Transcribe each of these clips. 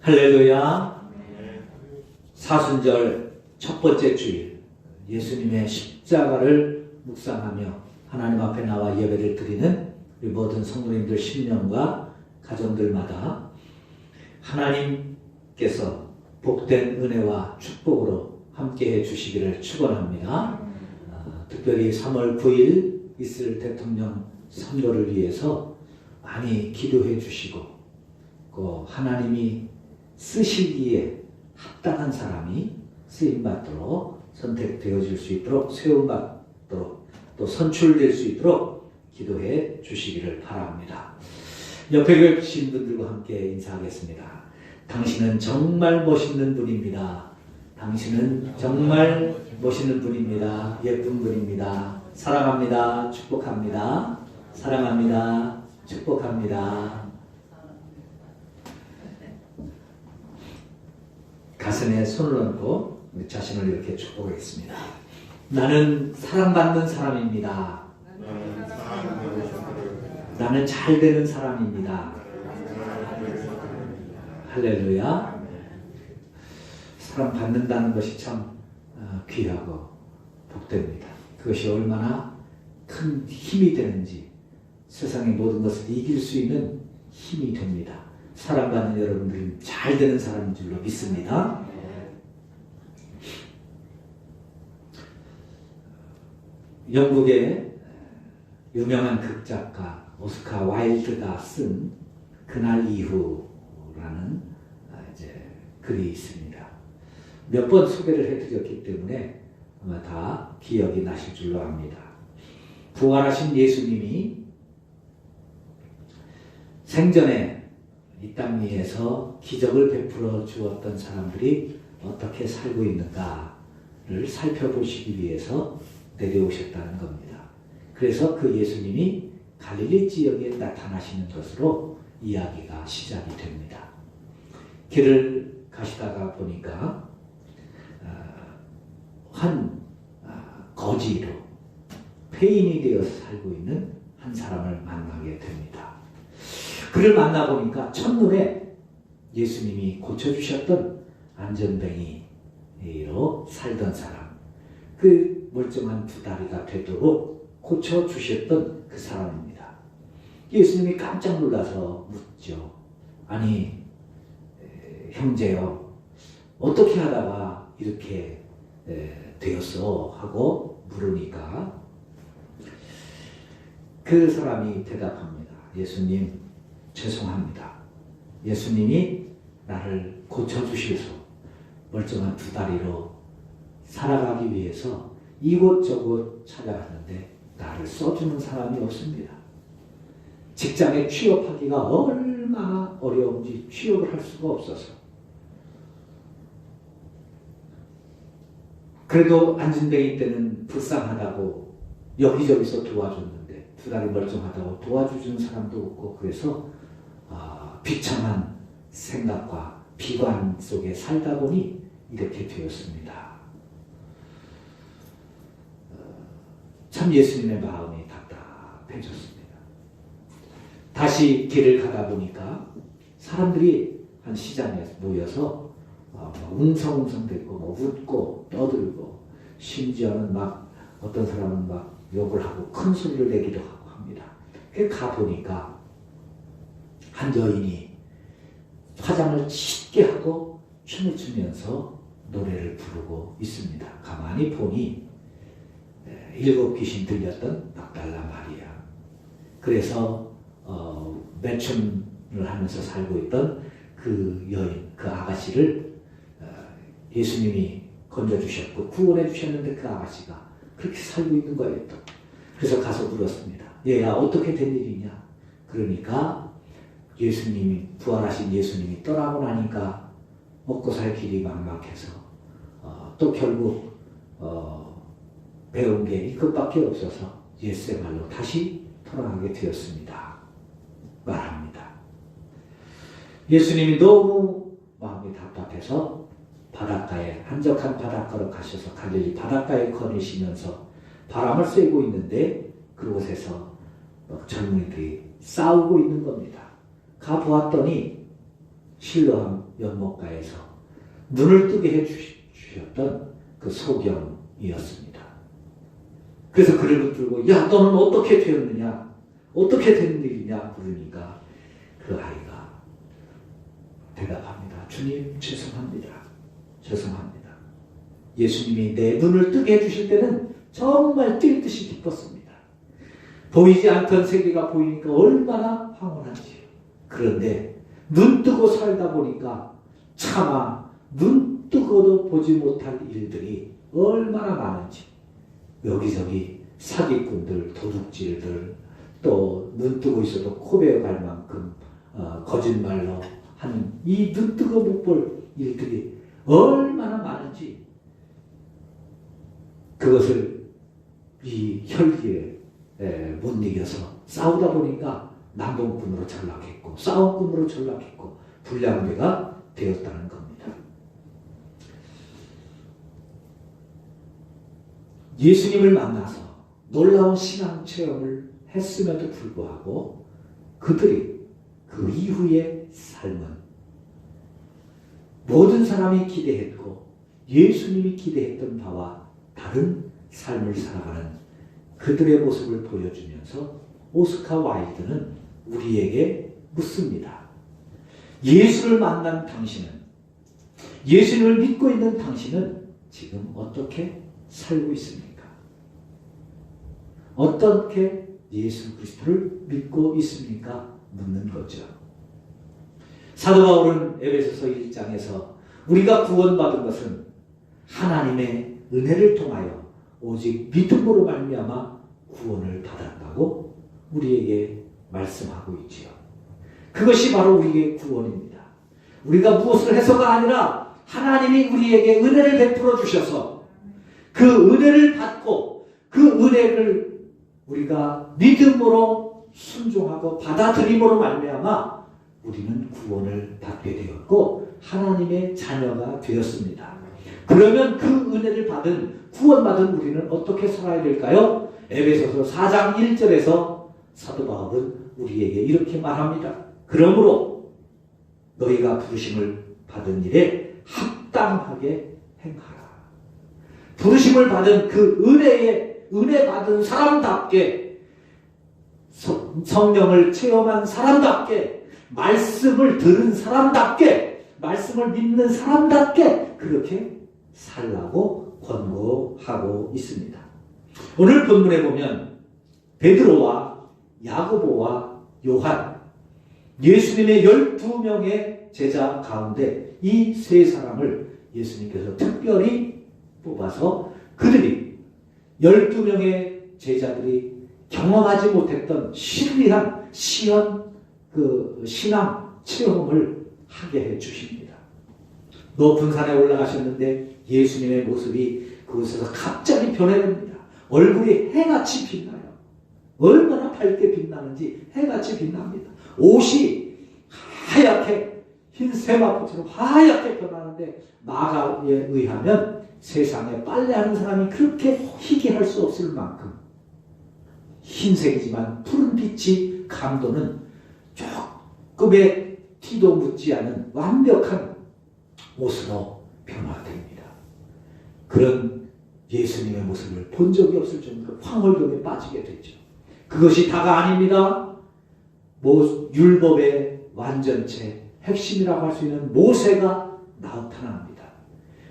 할렐루야. 사순절 첫 번째 주일 예수님의 십자가를 묵상하며 하나님 앞에 나와 예배를 드리는 우리 모든 성도님들 심령과 가정들마다 하나님께서 복된 은혜와 축복으로 함께해 주시기를 축원합니다. 특별히 3월 9일 이스라엘 대통령 선거를 위해서 많이 기도해 주시고 하나님이 쓰시기에 합당한 사람이 쓰임받도록 선택되어질 수 있도록 세움받도록 또 선출될 수 있도록 기도해 주시기를 바랍니다. 옆에 계신 분들과 함께 인사하겠습니다. 당신은 정말 멋있는 분입니다. 당신은 정말 멋있는 분입니다. 예쁜 분입니다. 사랑합니다. 축복합니다. 사랑합니다. 축복합니다. 가슴에 손을 얹고 우리 자신을 이렇게 축복하겠습니다. 나는 사랑받는 사람입니다. 나는 잘 되는 사람입니다. 할렐루야. 사랑받는다는 것이 참 귀하고 복됩니다. 그것이 얼마나 큰 힘이 되는지 세상의 모든 것을 이길 수 있는 힘이 됩니다. 사랑받는 여러분들은 잘 되는 사람인 줄로 믿습니다. 영국의 유명한 극작가 오스카 와일드가 쓴 그날 이후라는 글이 있습니다. 몇 번 소개를 해드렸기 때문에 아마 다 기억이 나실 줄로 압니다. 부활하신 예수님이 생전에 이 땅 위에서 기적을 베풀어 주었던 사람들이 어떻게 살고 있는가를 살펴보시기 위해서 내려오셨다는 겁니다. 그래서 그 예수님이 갈릴리 지역에 나타나시는 것으로 이야기가 시작이 됩니다. 길을 가시다가 보니까 한 거지로 폐인이 되어서 살고 있는 한 사람을 만나게 됩니다. 그를 만나보니까 첫눈에 예수님이 고쳐주셨던 안전뱅이로 살던 사람, 그 멀쩡한 두 다리가 되도록 고쳐주셨던 그 사람입니다. 예수님이 깜짝 놀라서 묻죠. 아니, 형제요, 어떻게 하다가 이렇게 되었어? 하고 물으니까 그 사람이 대답합니다. 예수님, 죄송합니다. 예수님이 나를 고쳐주셔서 멀쩡한 두 다리로 살아가기 위해서 이곳저곳 찾아갔는데 나를 써주는 사람이 없습니다. 직장에 취업하기가 얼마나 어려운지 취업을 할 수가 없어서 그래도 안진뱅이 때는 불쌍하다고 여기저기서 도와줬는데 두 다리 멀쩡하다고 도와주는 사람도 없고 그래서 비참한 생각과 비관 속에 살다 보니 이렇게 되었습니다. 참 예수님의 마음이 답답해졌습니다. 다시 길을 가다 보니까 사람들이 한 시장에 모여서 웅성웅성대고 웃고 떠들고 심지어는 막 어떤 사람은 막 욕을 하고 큰 소리를 내기도 하고 합니다. 가보니까 한 여인이 화장을 짙게 하고 춤을 추면서 노래를 부르고 있습니다. 가만히 보니 7 귀신 들렸던 막달라 마리아. 그래서 매춘을 하면서 살고 있던 그 여인, 그 아가씨를 예수님이 건져주셨고 구원해 주셨는데 그 아가씨가 그렇게 살고 있는 거예요. 또. 그래서 가서 물었습니다. 얘야, 어떻게 된 일이냐? 그러니까 예수님이, 부활하신 예수님이 떠나고 나니까 먹고 살 길이 막막해서 또 결국 배운 게 이것밖에 없어서 옛새 말로 다시 돌아가게 되었습니다. 말합니다. 예수님이 너무 마음이 답답해서 바닷가에, 한적한 바닷가로 가셔서 갈릴리 바닷가에 거니시면서 바람을 쐬고 있는데 그곳에서 젊은이들이 싸우고 있는 겁니다. 가보았더니 실로암 연못가에서 눈을 뜨게 해주셨던 그 소경이었습니다. 그래서 그를 붙들고 야 너는 어떻게 되었느냐? 어떻게 된 일이냐? 물으니까 그 아이가 대답합니다. 주님 죄송합니다. 죄송합니다. 예수님이 내 눈을 뜨게 해주실 때는 정말 뛸 듯이 기뻤습니다. 보이지 않던 세계가 보이니까 얼마나 황홀한지요. 그런데 눈 뜨고 살다 보니까 차마 눈 뜨고도 보지 못할 일들이 얼마나 많은지 여기저기 사기꾼들, 도둑질들 또 눈 뜨고 있어도 코베어 갈 만큼 거짓말로 하는 이 눈 뜨고 못 볼 일들이 얼마나 많은지 그것을 이 혈기에 못 이겨서 싸우다 보니까 남봉꾼으로 전락했고 싸움꾼으로 전락했고 불량배가 되었다는 겁니다. 예수님을 만나서 놀라운 신앙 체험을 했음에도 불구하고 그들이 그 이후의 삶은 모든 사람이 기대했고 예수님이 기대했던 바와 다른 삶을 살아가는 그들의 모습을 보여주면서 오스카 와일드는 우리에게 묻습니다. 예수를 만난 당신은, 예수님을 믿고 있는 당신은 지금 어떻게 살고 있습니까? 어떻게 예수 그리스도를 믿고 있습니까? 묻는 거죠. 사도 바울은 에베소서 1장에서 우리가 구원받은 것은 하나님의 은혜를 통하여 오직 믿음으로 말미암아 구원을 받았다고 우리에게 말씀하고 있지요. 그것이 바로 우리의 구원입니다. 우리가 무엇을 해서가 아니라 하나님이 우리에게 은혜를 베풀어 주셔서 그 은혜를 받고 그 은혜를 우리가 믿음으로 순종하고 받아들임으로 말미암아 우리는 구원을 받게 되었고 하나님의 자녀가 되었습니다. 그러면 그 은혜를 받은 구원받은 우리는 어떻게 살아야 될까요? 에베소서 4장 1절에서 사도 바울은 우리에게 이렇게 말합니다. 그러므로 너희가 부르심을 받은 일에 합당하게 행하라. 부르심을 받은 그 은혜 받은 사람답게 성령을 체험한 사람답게 말씀을 들은 사람답게 말씀을 믿는 사람답게 그렇게 살라고 권고하고 있습니다. 오늘 본문에 보면 베드로와 야고보와 요한 예수님의 12명의 제자 가운데 이 세 사람을 예수님께서 특별히 뽑아서 그들이 12명의 제자들이 경험하지 못했던 신비한 신앙 체험을 하게 해 주십니다. 높은 산에 올라가셨는데 예수님의 모습이 그곳에서 갑자기 변해됩니다. 얼굴이 해같이 빛나요. 얼마나 밝게 빛나는지 해같이 빛납니다. 옷이 하얗게 흰 세마포처럼 하얗게 변하는데 마가에 의하면 세상에 빨래하는 사람이 그렇게 희귀할 수 없을 만큼 흰색이지만 푸른 빛이 감도는 조금의 티도 묻지 않은 완벽한 옷으로 변화됩니다. 그런 예수님의 모습을 본 적이 없을 정도로 황홀경에 빠지게 되죠. 그것이 다가 아닙니다. 율법의 완전체, 핵심이라고 할 수 있는 모세가 나타납니다.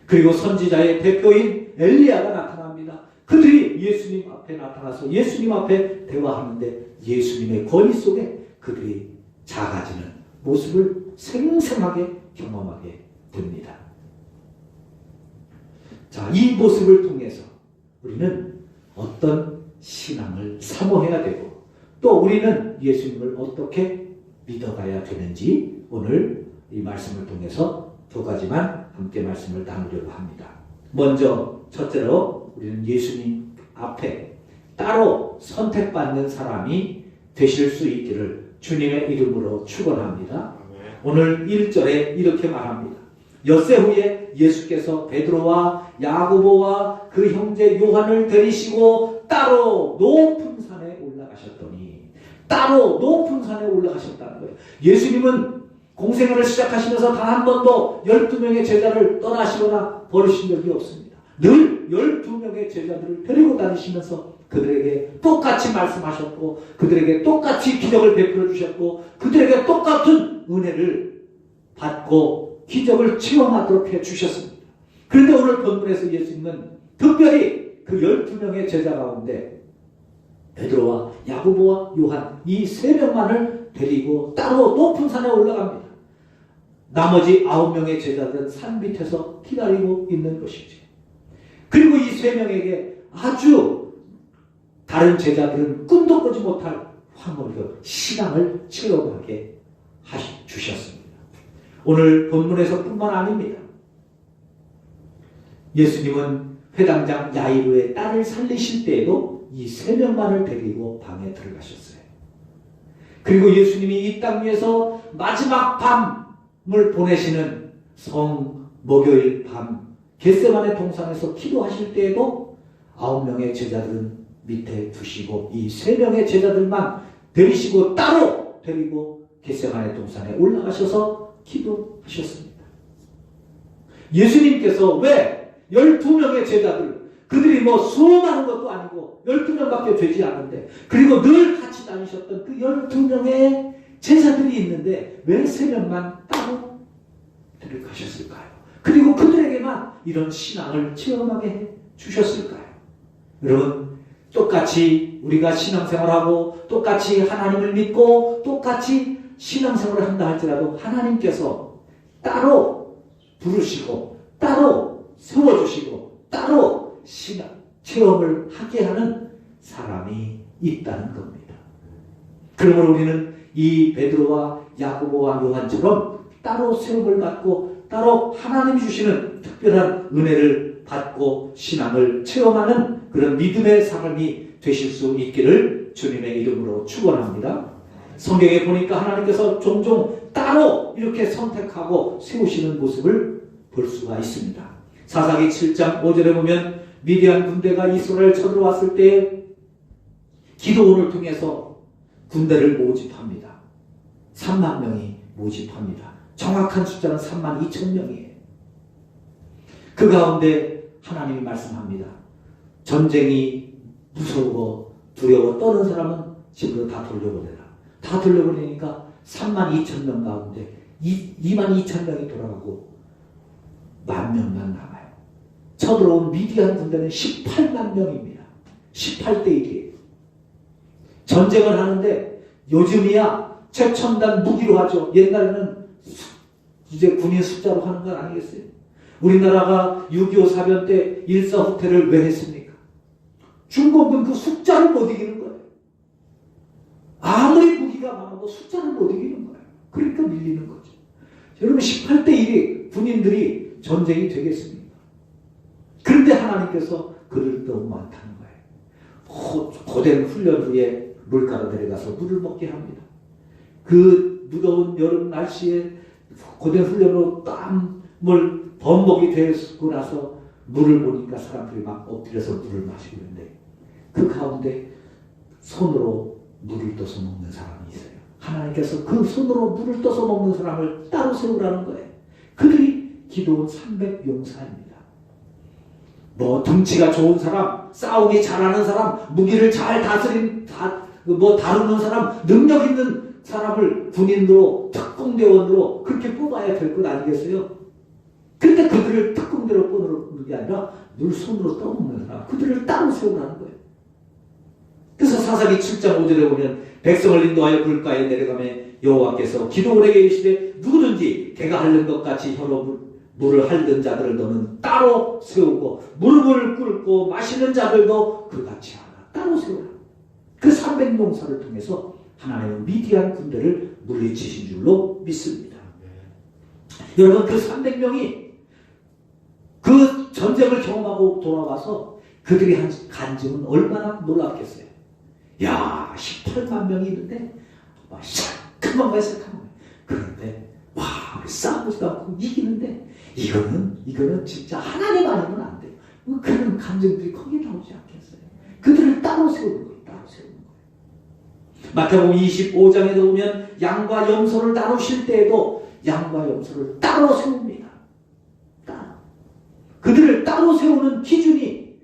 그리고 선지자의 대표인 엘리야가 나타납니다. 그들이 예수님 앞에 나타나서 예수님 앞에 대화하는데 예수님의 권위 속에 그들이 작아지는 모습을 생생하게 경험하게 됩니다. 자, 이 모습을 통해서 우리는 어떤 신앙을 사모해야 되고 또 우리는 예수님을 어떻게 믿어가야 되는지 오늘 이 말씀을 통해서 두 가지만 함께 말씀을 나누려고 합니다. 먼저 첫째로 우리는 예수님 앞에 따로 선택받는 사람이 되실 수 있기를 주님의 이름으로 축원합니다. 오늘 1절에 이렇게 말합니다. 엿새 후에 예수께서 베드로와 야고보와 그 형제 요한을 데리시고 따로 높은 산에 올라가셨더니 따로 높은 산에 올라가셨다는 거예요. 예수님은 공생애를 시작하시면서 단 한 번도 12명의 제자를 떠나시거나 버리신 적이 없습니다. 늘 12명의 제자들을 데리고 다니시면서 그들에게 똑같이 말씀하셨고, 그들에게 똑같이 기적을 베풀어 주셨고, 그들에게 똑같은 은혜를 받고 기적을 체험하도록 해 주셨습니다. 그런데 오늘 본문에서 예수님은 특별히 그 12명의 제자 가운데 베드로와 야고보와 요한 이 세 명만을 데리고 따로 높은 산에 올라갑니다. 나머지 9명의 제자들은 산 밑에서 기다리고 있는 것이지. 그리고 이 세 명에게 아주 다른 제자들은 꿈도 꾸지 못할 황홀한 신앙을 체험하게 주셨습니다. 오늘 본문에서 뿐만 아닙니다. 예수님은 회당장 야이로의 딸을 살리실 때에도 이 세 명만을 데리고 방에 들어가셨어요. 그리고 예수님이 이 땅 위에서 마지막 밤을 보내시는 목요일 밤 겟세마네 동산에서 기도하실 때에도 9명의 제자들은 밑에 두시고 이 3명의 제자들만 데리시고 따로 데리고 겟세마네 동산에 올라가셔서 기도하셨습니다. 예수님께서 왜 12명의 제자들, 그들이 수많은 것도 아니고 12명밖에 되지 않은데, 그리고 늘 같이 다니셨던 그 12명의 제자들이 있는데 왜 3명만 따로 데려가셨을까요? 그리고 그들에게만 이런 신앙을 체험하게 해 주셨을까요? 여러분, 똑같이 우리가 신앙생활하고 똑같이 하나님을 믿고 똑같이 신앙생활을 한다 할지라도 하나님께서 따로 부르시고 따로 세워주시고 따로 신앙 체험을 하게 하는 사람이 있다는 겁니다. 그러므로 우리는 이 베드로와 야고보와 요한처럼 따로 세움을 받고 따로 하나님이 주시는 특별한 은혜를 받고 신앙을 체험하는 그런 믿음의 사람이 되실 수 있기를 주님의 이름으로 축원합니다. 성경에 보니까 하나님께서 종종 따로 이렇게 선택하고 세우시는 모습을 볼 수가 있습니다. 사사기 7장 5절에 보면 미디안 군대가 이스라엘을 쳐들어왔을 때 기도원을 통해서 군대를 모집합니다. 3만 명이 모집합니다. 정확한 숫자는 3만 2천 명이에요. 그 가운데 하나님이 말씀합니다. 전쟁이 무서워 두려워 떠는 사람은 집으로 다 돌려보내라. 다 돌려보내니까 3만 2천 명 가운데 2만 2천 명이 돌아가고 1만 명만 남아요. 쳐들어온 미디안 군대는 18만 명입니다. 18대 1이에요. 전쟁을 하는데 요즘이야 최첨단 무기로 하죠. 옛날에는 이제 군인 숫자로 하는 건 아니겠어요? 우리나라가 6.25 사변 때 일사후퇴를 왜 했습니까? 중국은 그 숫자를 못 이기는 거예요. 아무리 무기가 많아도 숫자를 못 이기는 거예요. 그러니까 밀리는 거죠. 여러분 18대 1이 군인들이 전쟁이 되겠습니까? 그런데 하나님께서 그들 너무 많다는 거예요. 고된 훈련 후에 물가로 데려가서 물을 먹게 합니다. 그 무더운 여름 날씨에 고된 훈련으로 땀을 범벅이 되고 나서 물을 보니까 사람들이 막 엎드려서 물을 마시고 있는데 그 가운데 손으로 물을 떠서 먹는 사람이 있어요. 하나님께서 그 손으로 물을 떠서 먹는 사람을 따로 세우라는 거예요. 그들이 기도원 300용사입니다. 등치가 좋은 사람, 싸우기 잘하는 사람, 무기를 잘 다루는 사람, 능력 있는 사람을 군인으로 특공대원으로 그렇게 뽑아야 될 것 아니겠어요? 그런데 그들을 특공대로 뽑는 게 아니라 늘 손으로 떠먹는 사람, 그들을 따로 세우라는 거예요. 그래서 사사기 7장 5절에 보면 백성을 인도하여 불가에 내려가며 여호와께서 기도원에게 이르시되 누구든지 개가 핥는 것 같이 혀로 물을 핥는 자들을 너는 따로 세우고 무릎을 꿇고 마시는 자들도 그같이 하라. 따로 세우라. 그 300용사를 통해서 하나님은 미디안 군대를 물리치신 줄로 믿습니다. 여러분 그 300명이 그 전쟁을 경험하고 돌아와서 그들이 한 간증은 얼마나 놀랍겠어요. 야 18만 명이 있는데 새까만 거야 새까만 거야. 그런데 와 싸우지도 않고 이기는데 이거는 진짜 하나님 아니면 안 돼요. 그런 감정들이 거기에 나오지 않겠어요. 그들을 따로 세우는 거예요. 따로 세우는 거예요. 마태복음 25장에 보면 양과 염소를 나누실 때에도 양과 염소를 따로 세웁니다. 그들을 따로 세우는 기준이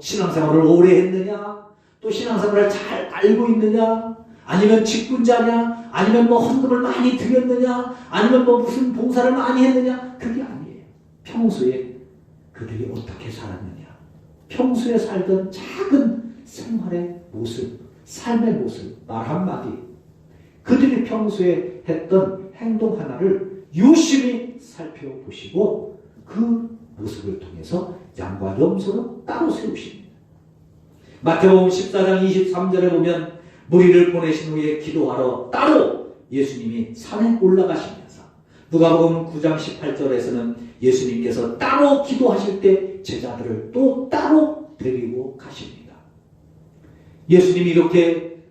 신앙생활을 오래 했느냐, 또 신앙생활을 잘 알고 있느냐, 아니면 직분자냐, 아니면 헌금을 많이 드렸느냐, 아니면 무슨 봉사를 많이 했느냐, 그게 아니에요. 평소에 그들이 어떻게 살았느냐, 평소에 살던 작은 생활의 모습, 삶의 모습, 말 한마디, 그들이 평소에 했던 행동 하나를 유심히 살펴보시고 그 모습을 통해서 양과 염소를 따로 세우십니다. 마태복음 14장 23절에 보면 무리를 보내신 후에 기도하러 따로 예수님이 산에 올라가시면서, 누가복음 9장 18절에서는 예수님께서 따로 기도하실 때 제자들을 또 따로 데리고 가십니다. 예수님이 이렇게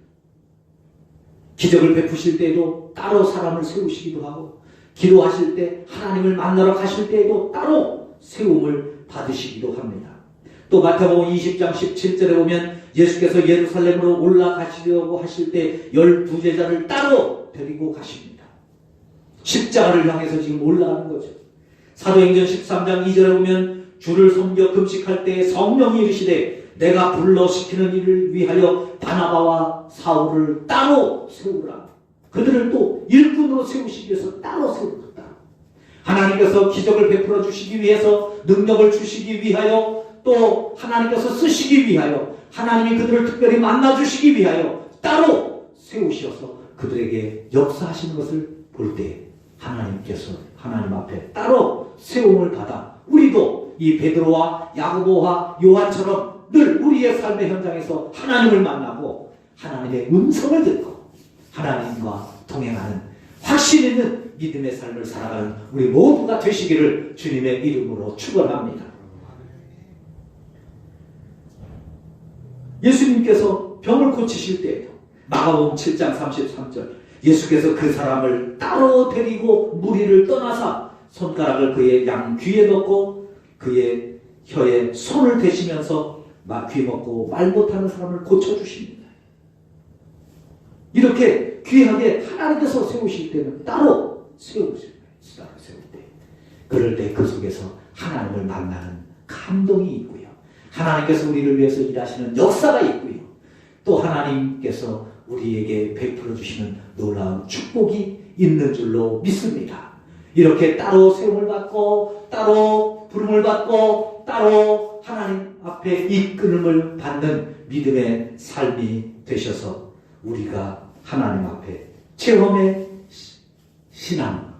기적을 베푸실 때에도 따로 사람을 세우시기도 하고, 기도하실 때 하나님을 만나러 가실 때에도 따로 세움을 받으시기도 합니다. 또 마태복음 20장 17절에 보면 예수께서 예루살렘으로 올라가시려고 하실 때 12제자를 따로 데리고 가십니다. 십자가를 향해서 지금 올라가는 거죠. 사도행전 13장 2절에 보면 주를 섬겨 금식할 때 성령이 이르시되 내가 불러시키는 일을 위하여 바나바와 사울을 따로 세우라. 그들을 또 일꾼으로 세우시기 위해서 따로 세우겠다. 하나님께서 기적을 베풀어 주시기 위해서, 능력을 주시기 위하여, 또 하나님께서 쓰시기 위하여, 하나님이 그들을 특별히 만나 주시기 위하여 따로 세우셔서 그들에게 역사하시는 것을 볼 때 하나님께서 하나님 앞에 따로 세움을 받아 우리도 이 베드로와 야고보와 요한처럼 늘 우리의 삶의 현장에서 하나님을 만나고 하나님의 음성을 듣고 하나님과 동행하는 확신 있는 믿음의 삶을 살아가는 우리 모두가 되시기를 주님의 이름으로 축원합니다. 예수님께서 병을 고치실 때에도 마가복음 7장 33절 예수께서 그 사람을 따로 데리고 무리를 떠나사 손가락을 그의 양귀에 넣고 그의 혀에 손을 대시면서 귀 먹고 말 못하는 사람을 고쳐주십니다. 이렇게 귀하게 하나님께서 세우실 때는 따로 세우실 때요. 세울 때. 그럴 때 그 속에서 하나님을 만나는 감동이 있고요. 하나님께서 우리를 위해서 일하시는 역사가 있고요. 또 하나님께서 우리에게 베풀어 주시는 놀라운 축복이 있는 줄로 믿습니다. 이렇게 따로 세움을 받고 따로 부름을 받고 따로 하나님 앞에 이끌음을 받는 믿음의 삶이 되셔서 우리가 하나님 앞에 체험의 신앙,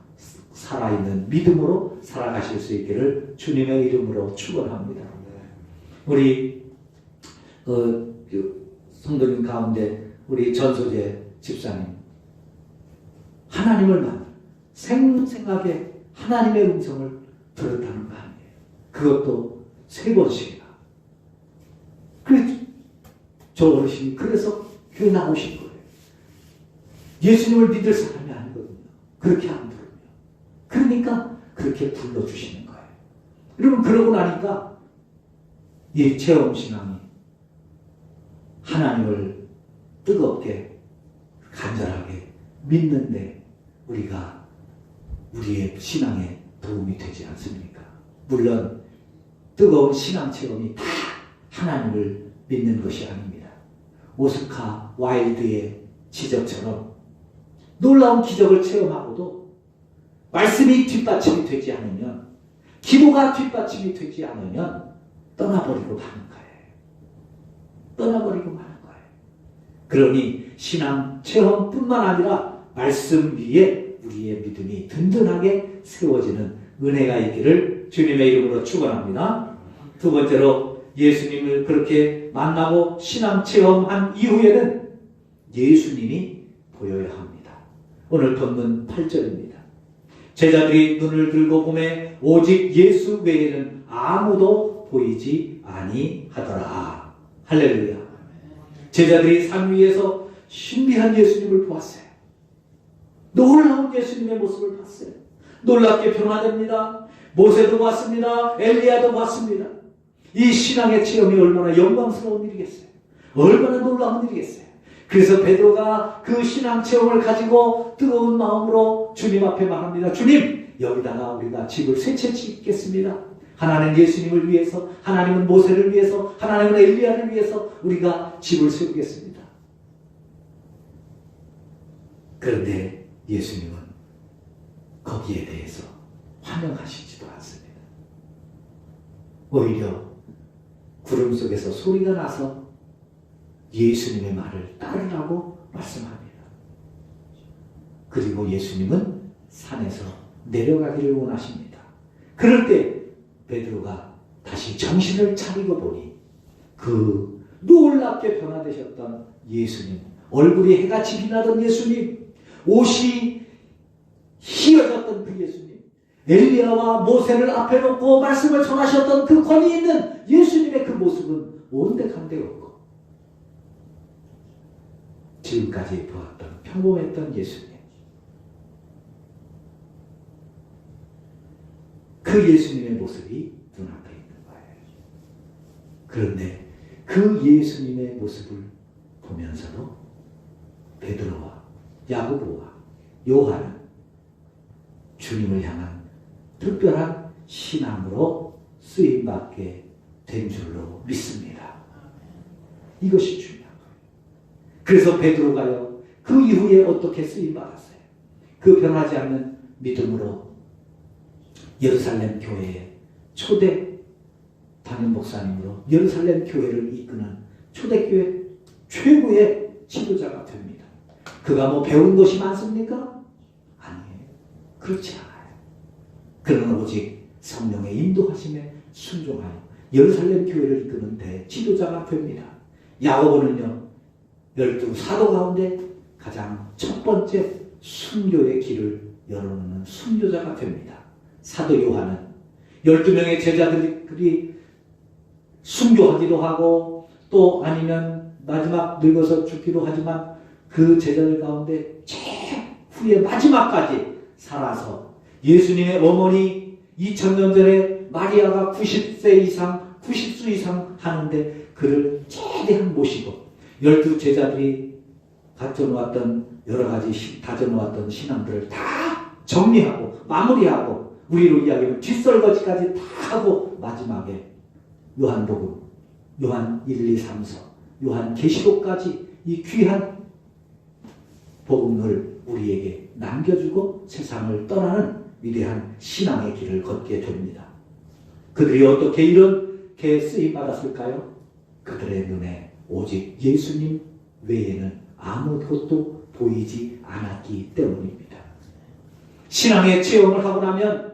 살아있는 믿음으로 살아가실 수 있기를 주님의 이름으로 축원합니다. 우리 성도님 가운데 우리 전소재 집사님, 하나님을 만나 생생하게 하나님의 음성을 들었다는 거 아니에요. 그것도 3번씩이나. 그래서 저 어르신이 그래서 교회 나오신 거예요. 예수님을 믿을 사람이 아니거든요. 그렇게 안 들으면. 그러니까 그렇게 불러주시는 거예요. 여러분, 그러고 나니까 이 체험신앙이 하나님을 뜨겁게 간절하게 믿는데 우리가 우리의 신앙에 도움이 되지 않습니까? 물론 뜨거운 신앙 체험이 다 하나님을 믿는 것이 아닙니다. 오스카 와일드의 지적처럼 놀라운 기적을 체험하고도 말씀이 뒷받침이 되지 않으면, 기도가 뒷받침이 되지 않으면 떠나버리고 마는 거예요. 떠나버리고 마는 거예요. 그러니 신앙 체험뿐만 아니라 말씀 위에 우리의 믿음이 든든하게 세워지는 은혜가 있기를 주님의 이름으로 축원합니다. 두 번째로 예수님을 그렇게 만나고 신앙 체험한 이후에는 예수님이 보여야 합니다. 오늘 본문 8절입니다. 제자들이 눈을 들고 보매 오직 예수 외에는 아무도 보이지 아니하더라. 할렐루야. 제자들이 산 위에서 신비한 예수님을 보았어요. 놀라운 예수님의 모습을 봤어요. 놀랍게 변화됩니다. 모세도 봤습니다. 엘리야도 봤습니다. 이 신앙의 체험이 얼마나 영광스러운 일이겠어요. 얼마나 놀라운 일이겠어요. 그래서 베드로가 그 신앙 체험을 가지고 뜨거운 마음으로 주님 앞에 말합니다. 주님, 여기다가 우리가 집을 세 채 짓겠습니다. 하나는 예수님을 위해서, 하나님은 모세를 위해서, 하나님은 엘리야를 위해서 우리가 집을 세우겠습니다. 그런데 예수님은 거기에 대해서 환영하시지도 않습니다. 오히려 구름 속에서 소리가 나서 예수님의 말을 따르라고 말씀합니다. 그리고 예수님은 산에서 내려가기를 원하십니다. 그럴 때 베드로가 다시 정신을 차리고 보니 그 놀랍게 변화되셨던 예수님, 얼굴이 해같이 빛나던 예수님, 옷이 희어졌던 그 예수님, 엘리야와 모세를 앞에 놓고 말씀을 전하셨던 그 권위 있는 예수님의 그 모습은 온데간데없고 지금까지 보았던 평범했던 예수님, 그 예수님의 모습이 눈앞에 있는 거예요. 그런데 그 예수님의 모습을 보면서도 베드로와 야고보와 요한은 주님을 향한 특별한 신앙으로 쓰임받게 된 줄로 믿습니다. 이것이 중요한 거예요. 그래서 베드로가요, 그 이후에 어떻게 쓰임받았어요? 그 변하지 않는 믿음으로 예루살렘 교회의 초대 담임 목사님으로 예루살렘 교회를 이끄는 초대교회 최고의 지도자가 됩니다. 그가 뭐 배운 것이 많습니까? 아니에요. 그렇지 않아요. 그는 오직 성령의 인도하심에 순종하여 예루살렘 교회를 이끄는 대지도자가 됩니다. 야고보는요, 12 사도 가운데 가장 첫 번째 순교의 길을 열어놓는 순교자가 됩니다. 사도 요한은 12명의 제자들이 순교하기도 하고 또 아니면 마지막 늙어서 죽기도 하지만 그 제자들 가운데 최후의 마지막까지 살아서 예수님의 어머니 2000년 전에 마리아가 90세 이상 90수 이상 하는데 그를 최대한 모시고 12 제자들이 다져놓았던 여러 가지 다져놓았던 신앙들을 다 정리하고 마무리하고 우리로 이야기하면 뒷설거지까지 다 하고 마지막에 요한복음, 요한 1, 2, 3서, 요한 계시록까지 이 귀한 복음을 우리에게 남겨주고 세상을 떠나는 위대한 신앙의 길을 걷게 됩니다. 그들이 어떻게 이렇게 쓰임받았을까요? 그들의 눈에 오직 예수님 외에는 아무것도 보이지 않았기 때문입니다. 신앙의 체험을 하고 나면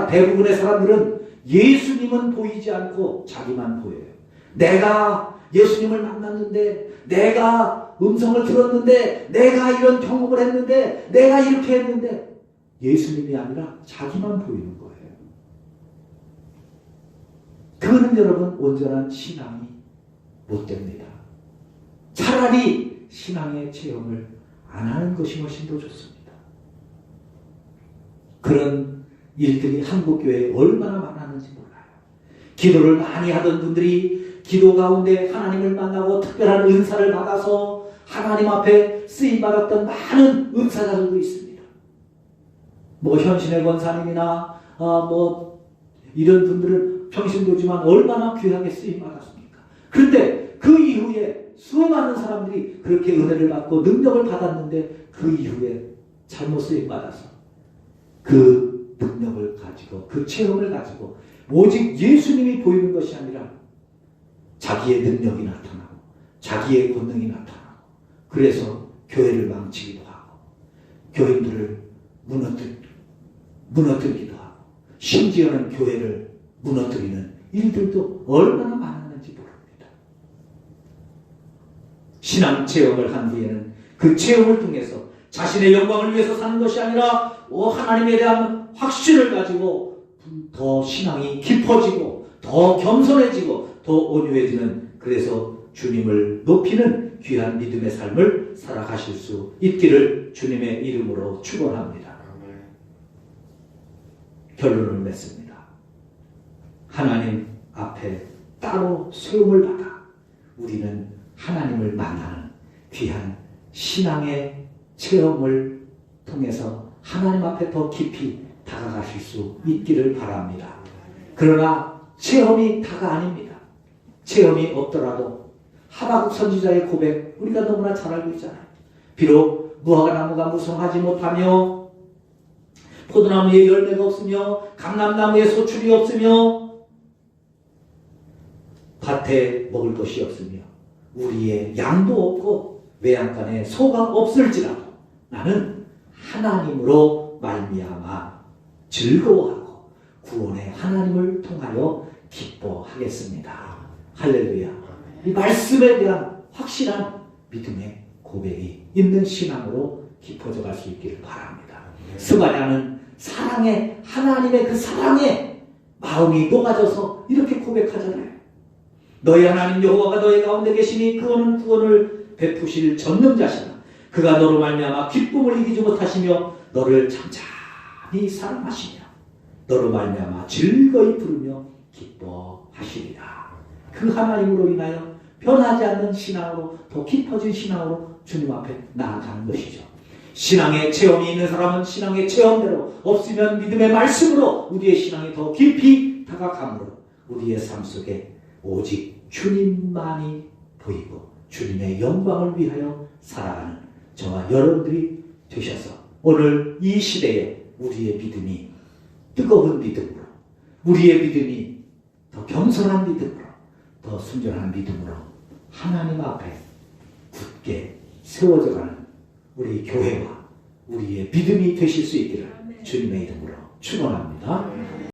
대부분의 사람들은 예수님은 보이지 않고 자기만 보여요. 내가 예수님을 만났는데, 내가 음성을 들었는데, 내가 이런 경험을 했는데, 내가 이렇게 했는데 예수님이 아니라 자기만 보이는 거예요. 그거는 여러분 온전한 신앙이 못 됩니다. 차라리 신앙의 체험을 안 하는 것이 훨씬 더 좋습니다. 그런 일들이 한국교회에 얼마나 많았는지 몰라요. 기도를 많이 하던 분들이 기도 가운데 하나님을 만나고 특별한 은사를 받아서 하나님 앞에 쓰임받았던 많은 은사자들도 있습니다. 뭐 현신의 권사님이나 이런 분들은 평신도지만 얼마나 귀하게 쓰임받았습니까? 그런데 그 이후에 수많은 사람들이 그렇게 은혜를 받고 능력을 받았는데 그 이후에 잘못 쓰임받아서 그 능력을 가지고 그 체험을 가지고 오직 예수님이 보이는 것이 아니라 자기의 능력이 나타나고 자기의 권능이 나타나고 그래서 교회를 망치기도 하고 교인들을 무너뜨리기도 하고 심지어는 교회를 무너뜨리는 일들도 얼마나 많았는지 모릅니다. 신앙 체험을 한 뒤에는 그 체험을 통해서 자신의 영광을 위해서 사는 것이 아니라 하나님에 대한 확신을 가지고 더 신앙이 깊어지고 더 겸손해지고 더 온유해지는 그래서 주님을 높이는 귀한 믿음의 삶을 살아가실 수 있기를 주님의 이름으로 축원합니다. 결론을 맺습니다. 하나님 앞에 따로 세움을 받아 우리는 하나님을 만나는 귀한 신앙의 체험을 통해서 하나님 앞에 더 깊이 다가가실 수 있기를 바랍니다. 그러나 체험이 다가 아닙니다. 체험이 없더라도 하박국 선지자의 고백 우리가 너무나 잘 알고 있잖아요. 비록 무화과나무가 무성하지 못하며 포도나무에 열매가 없으며 감람나무에 소출이 없으며 밭에 먹을 것이 없으며 우리의 양도 없고 외양간에 소가 없을지라도 나는 하나님으로 말미암아 즐거워하고 구원의 하나님을 통하여 기뻐하겠습니다. 할렐루야. 이 말씀에 대한 확실한 믿음의 고백이 있는 신앙으로 깊어져 갈 수 있기를 바랍니다. 스바냐는 사랑에 하나님의 그 사랑에 마음이 녹아져서 이렇게 고백하잖아요. 너희 하나님 여호와가 너희 가운데 계시니 그는 구원을 베푸실 전능자시나 그가 너로 말미암아 기쁨을 이기지 못하시며 너를 잠잠히 사랑하시며 너로 말미암아 즐거이 부르며 기뻐하시리라. 그 하나님으로 인하여 변하지 않는 신앙으로 더 깊어진 신앙으로 주님 앞에 나아가는 것이죠. 신앙의 체험이 있는 사람은 신앙의 체험대로, 없으면 믿음의 말씀으로 우리의 신앙이 더 깊이 다가가므로 우리의 삶 속에 오직 주님만이 보이고 주님의 영광을 위하여 살아가는 저와 여러분들이 되셔서 오늘 이 시대에 우리의 믿음이 뜨거운 믿음으로, 우리의 믿음이 더 겸손한 믿음으로, 더 순전한 믿음으로 하나님 앞에 굳게 세워져가는 우리 교회와 우리의 믿음이 되실 수 있기를 주님의 이름으로 축원합니다.